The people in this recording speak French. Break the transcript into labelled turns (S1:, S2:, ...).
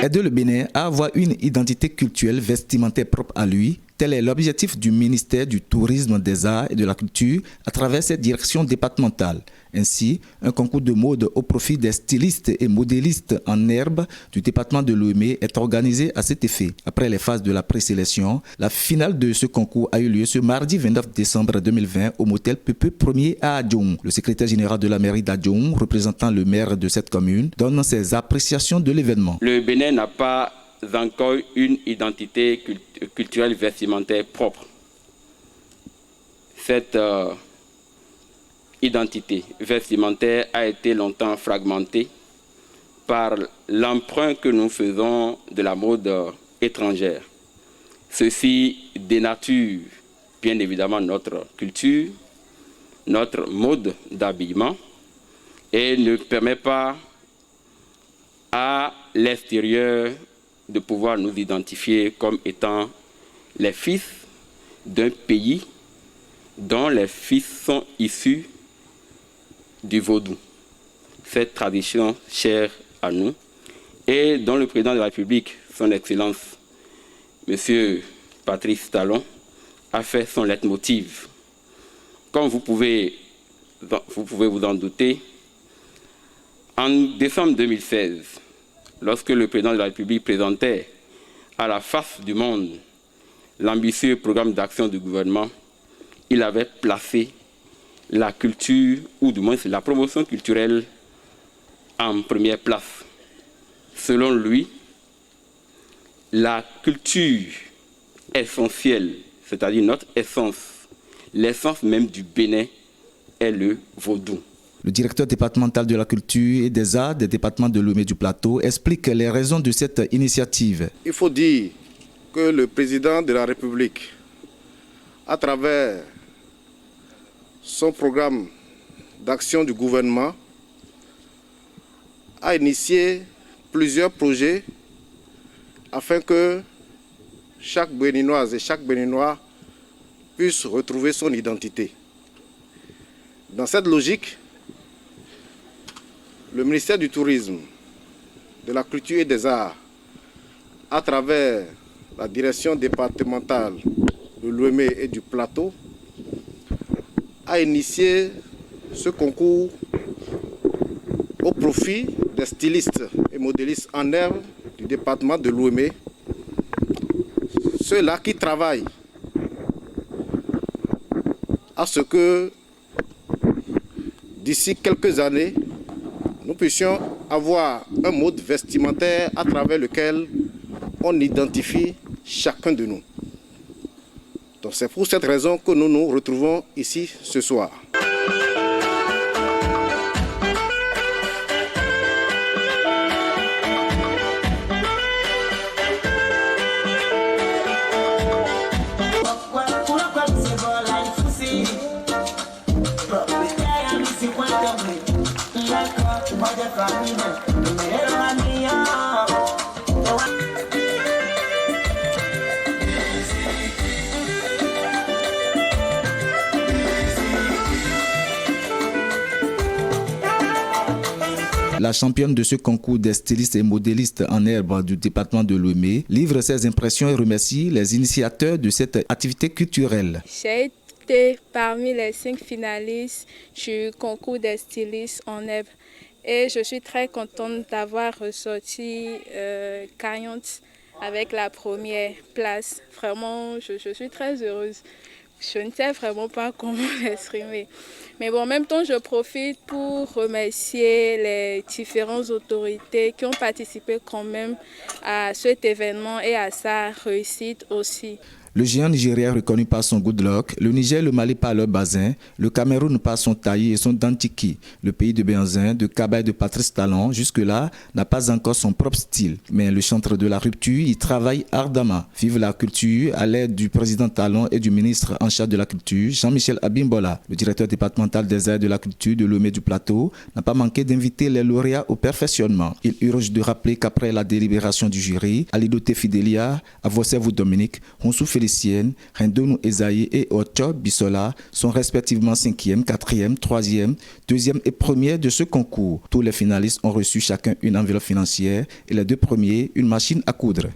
S1: Aider le Bénin à avoir une identité culturelle vestimentaire propre à lui, tel est l'objectif du ministère du Tourisme, des Arts et de la Culture à travers cette direction départementale. Ainsi, un concours de mode au profit des stylistes et modélistes en herbe du département de Lomé est organisé à cet effet. Après les phases de la présélection, la finale de ce concours a eu lieu ce mardi 29 décembre 2020 au motel Pepe 1er à Adjoum. Le secrétaire général de la mairie d'Adjoum, représentant le maire de cette commune, donne ses appréciations de l'événement.
S2: Le Bénin n'a pas encore une identité culturelle vestimentaire propre. Cette identité vestimentaire a été longtemps fragmentée par l'emprunt que nous faisons de la mode étrangère. Ceci dénature bien évidemment notre culture, notre mode d'habillement et ne permet pas à l'extérieur de pouvoir nous identifier comme étant les fils d'un pays dont les fils sont issus du vaudou. Cette tradition chère à nous et dont le président de la République, son Excellence, M. Patrice Talon, a fait son leitmotiv. Comme vous pouvez vous en douter, en décembre 2016, lorsque le président de la République présentait à la face du monde l'ambitieux programme d'action du gouvernement, il avait placé la culture, ou du moins la promotion culturelle, en première place. Selon lui, la culture essentielle, c'est-à-dire notre essence, l'essence même du Bénin, est le vaudou.
S1: Le directeur départemental de la culture et des arts des départements de Lomé du Plateau explique les raisons de cette initiative.
S3: Il faut dire que le président de la République, à travers son programme d'action du gouvernement, a initié plusieurs projets afin que chaque Béninoise et chaque Béninois puisse retrouver son identité. Dans cette logique, le ministère du Tourisme, de la Culture et des Arts, à travers la direction départementale de Lomé et du Plateau, a initié ce concours au profit des stylistes et modélistes en herbe du département de Lomé, ceux-là qui travaillent à ce que d'ici quelques années, nous puissions avoir un mode vestimentaire à travers lequel on identifie chacun de nous. Donc c'est pour cette raison que nous nous retrouvons ici ce soir.
S1: La championne de ce concours des stylistes et modélistes en herbe du département de Lomé livre ses impressions et remercie les initiateurs de cette activité culturelle.
S4: J'ai été parmi les 5 finalistes du concours des stylistes en herbe et je suis très contente d'avoir ressorti gagnante avec la première place. Vraiment, je suis très heureuse. Je ne sais vraiment pas comment l'exprimer. Mais bon, en même temps, je profite pour remercier les différentes autorités qui ont participé quand même à cet événement et à sa réussite aussi.
S1: Le géant nigérien reconnu par son good luck, le Niger et le Mali par leur bazin, le Cameroun par son taillis et son dantiki, le pays de Benzin, de Kaba et de Patrice Talon, jusque-là, n'a pas encore son propre style. Mais le chantre de la rupture y travaille ardemment. Vive la culture à l'aide du président Talon et du ministre en charge de la culture, Jean-Michel Abimbola. Le directeur départemental des arts et de la culture de Lomé du Plateau n'a pas manqué d'inviter les lauréats au perfectionnement. Il urge de rappeler qu'après la délibération du jury, Alidoté Fidelia, Avossevou Dominique, Honsou Félicité Essien, Rendonou Ezaïe et Ocho Bissola sont respectivement 5e, 4e, 3e, 2e et 1er de ce concours. Tous les finalistes ont reçu chacun une enveloppe financière et les 2 premiers une machine à coudre.